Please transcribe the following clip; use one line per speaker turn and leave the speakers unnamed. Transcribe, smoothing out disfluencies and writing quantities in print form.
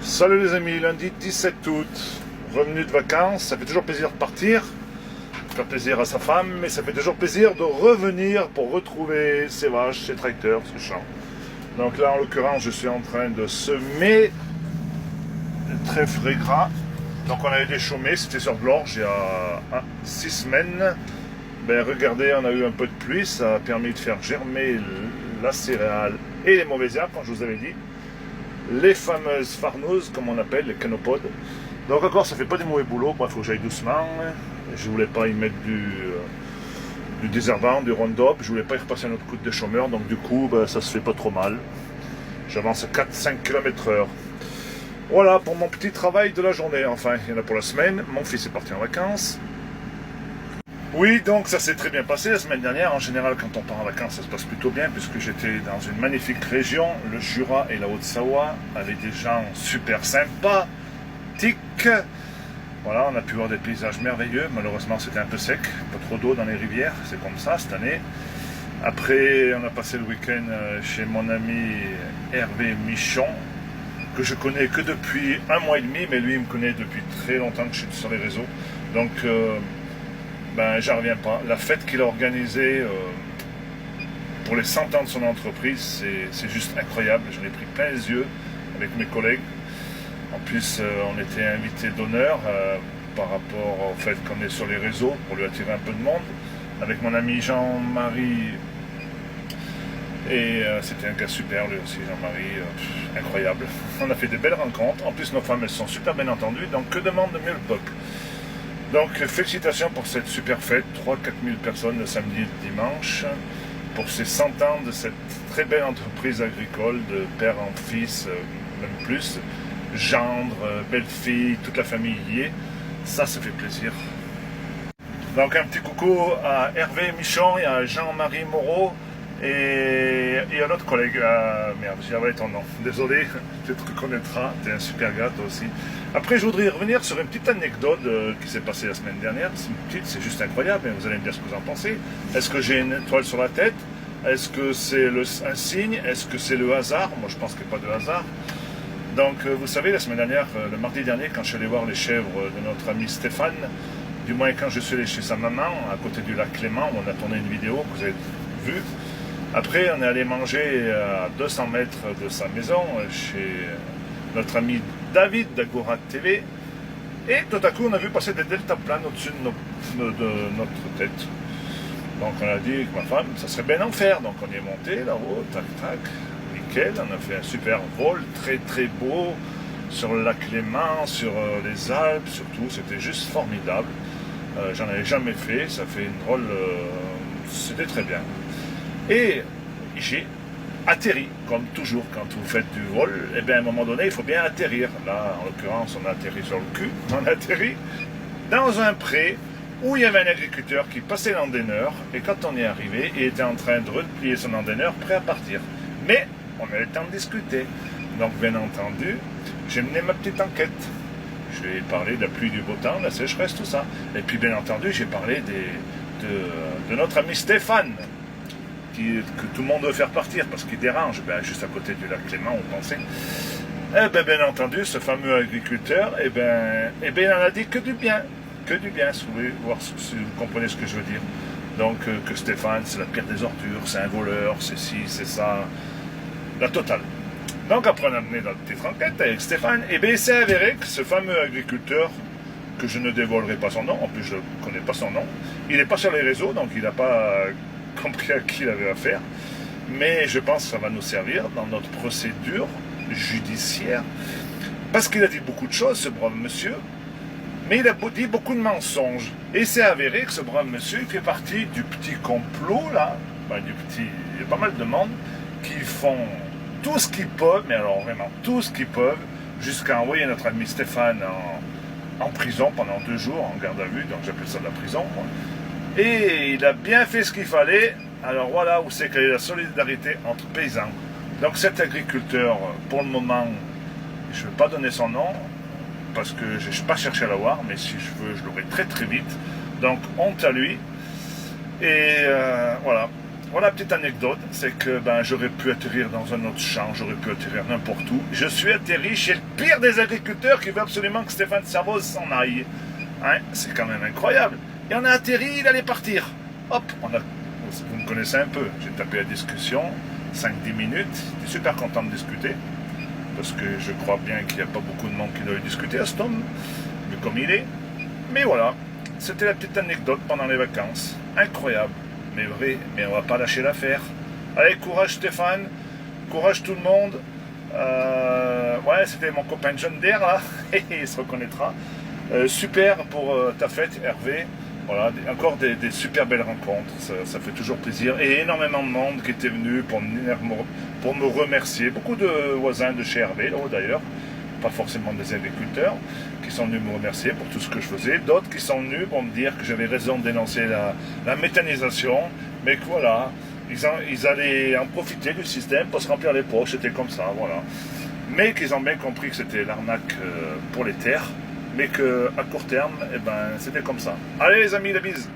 Salut les amis, lundi 17 août, revenu de vacances, ça fait toujours plaisir de partir, faire plaisir à sa femme, mais ça fait toujours plaisir de revenir pour retrouver ses vaches, ses tracteurs, ses champs. Donc là en l'occurrence je suis en train de semer des trèfles gras. Donc on avait déchaumé, c'était sur Glorge il y a 6 semaines. Ben regardez, on a eu un peu de pluie, ça a permis de faire germer la céréale et les mauvaises herbes, comme je vous avais dit. Les fameuses farneuses, comme on appelle, les canopodes. Donc encore, ça fait pas du mauvais boulot. Il faut que j'aille doucement. Je voulais pas y mettre du désherbant, du Roundup. Je voulais pas y repasser un autre coup de chômeur. Donc du coup, ça se fait pas trop mal. J'avance à 4-5 km/h. Voilà pour mon petit travail de la journée. Enfin, il y en a pour la semaine. Mon fils est parti en vacances. Oui, donc ça s'est très bien passé la semaine dernière. En général, quand on part en vacances, ça se passe plutôt bien, puisque j'étais dans une magnifique région, le Jura et la Haute-Savoie, avec des gens super sympathiques. Voilà, on a pu voir des paysages merveilleux. Malheureusement, c'était un peu sec, pas trop d'eau dans les rivières, c'est comme ça cette année. Après, on a passé le week-end chez mon ami Hervé Michon, que je connais que depuis 1 mois et demi, mais lui, il me connaît depuis très longtemps que je suis sur les réseaux. Donc, j'en reviens pas. La fête qu'il a organisée pour les 100 ans de son entreprise, c'est juste incroyable. J'en ai pris plein les yeux avec mes collègues. En plus, on était invité d'honneur par rapport au fait qu'on est sur les réseaux pour lui attirer un peu de monde. Avec mon ami Jean-Marie. Et c'était un gars super, lui aussi, Jean-Marie. Incroyable. On a fait des belles rencontres. En plus, nos femmes, elles sont super bien entendues. Donc, que demande mieux le peuple? Donc félicitations pour cette super fête, 3-4 000 personnes le samedi et le dimanche, pour ces 100 ans de cette très belle entreprise agricole, de père en fils, même plus, gendre, belle-fille, toute la famille y est, ça fait plaisir. Donc un petit coucou à Hervé Michon et à Jean-Marie Moreau et un autre collègue, merde, j'ai avalé ton nom, désolé, tu te reconnaîtras, t'es un super gars toi aussi. Après, je voudrais revenir sur une petite anecdote qui s'est passée la semaine dernière. C'est une petite, c'est juste incroyable, mais vous allez me dire ce que vous en pensez. Est-ce que j'ai une étoile sur la tête? Est-ce que c'est un signe? Est-ce que c'est le hasard? Moi, je pense qu'il n'y a pas de hasard. Donc, vous savez, la semaine dernière, le mardi dernier, quand je suis allé voir les chèvres de notre ami Stéphane, du moins quand je suis allé chez sa maman, à côté du lac Clément, où on a tourné une vidéo que vous avez vue. Après, on est allé manger à 200 mètres de sa maison, chez notre ami David d'Agora TV, et tout à coup on a vu passer des deltaplanes au-dessus de notre tête. Donc on a dit avec ma femme, ça serait bien d'en faire. Donc on y est monté là-haut, tac tac, nickel, on a fait un super vol, très très beau, sur le lac Léman, sur les Alpes surtout, c'était juste formidable. J'en avais jamais fait, ça fait une drôle, c'était très bien. Et j'ai atterri, comme toujours quand vous faites du vol, et bien à un moment donné il faut bien atterrir. Là en l'occurrence on a atterri sur le cul, on a atterri dans un pré où il y avait un agriculteur qui passait l'endeineur, et quand on est arrivé il était en train de replier son endeineur prêt à partir. Mais on avait le temps de discuter, donc bien entendu j'ai mené ma petite enquête. Je lui ai parlé de la pluie, du beau temps, de la sécheresse, tout ça, et puis bien entendu j'ai parlé de notre ami Stéphane, que tout le monde veut faire partir parce qu'il dérange, juste à côté du lac Clément, on pensait. Bien entendu, ce fameux agriculteur, il en a dit que du bien, si vous voulez voir, si vous comprenez ce que je veux dire. Donc, que Stéphane, c'est la pire des ordures, c'est un voleur, c'est ci, c'est ça, la totale. Donc, après, on a mené notre petite enquête avec Stéphane, il s'est avéré que ce fameux agriculteur, que je ne dévoilerai pas son nom, en plus je ne connais pas son nom, il n'est pas sur les réseaux, donc il n'a pas compris à qui il avait affaire, mais je pense que ça va nous servir dans notre procédure judiciaire, parce qu'il a dit beaucoup de choses, ce brave monsieur, mais il a dit beaucoup de mensonges, et c'est avéré que ce brave monsieur, il fait partie du petit complot, là, il y a pas mal de monde, qui font tout ce qu'ils peuvent, mais alors vraiment tout ce qu'ils peuvent, jusqu'à envoyer notre ami Stéphane en prison pendant 2 jours, en garde à vue, donc j'appelle ça de la prison, moi. Et il a bien fait ce qu'il fallait. Alors voilà où c'est quelle est la solidarité entre paysans. Donc cet agriculteur, pour le moment, je ne vais pas donner son nom, parce que je n'ai pas cherché à l'avoir, mais si je veux, je l'aurai très très vite. Donc honte à lui. Et voilà. Voilà, petite anecdote, c'est que ben, j'aurais pu atterrir dans un autre champ, j'aurais pu atterrir n'importe où. Je suis atterri chez le pire des agriculteurs qui veut absolument que Stéphane Servoz s'en aille. Hein, c'est quand même incroyable. Et on a atterri, il allait partir. Hop, vous me connaissez un peu. J'ai tapé la discussion, 5-10 minutes. J'étais super content de discuter. Parce que je crois bien qu'il n'y a pas beaucoup de monde qui doit discuter à cet homme, vu comme il est. Mais voilà, c'était la petite anecdote pendant les vacances. Incroyable. Mais vrai, mais on va pas lâcher l'affaire. Allez, courage Stéphane, courage tout le monde. Ouais, c'était mon copain John Deere là, il se reconnaîtra. Super pour ta fête, Hervé. Voilà, encore des super belles rencontres, ça fait toujours plaisir. Et énormément de monde qui était venu pour me remercier. Beaucoup de voisins de chez Hervé, là d'ailleurs, pas forcément des agriculteurs, qui sont venus me remercier pour tout ce que je faisais. D'autres qui sont venus pour me dire que j'avais raison de dénoncer la méthanisation, mais que voilà, ils allaient en profiter du système pour se remplir les poches, c'était comme ça, voilà. Mais qu'ils ont bien compris que c'était l'arnaque pour les terres, mais qu'à court terme, eh ben, c'était comme ça. Allez les amis, la bise!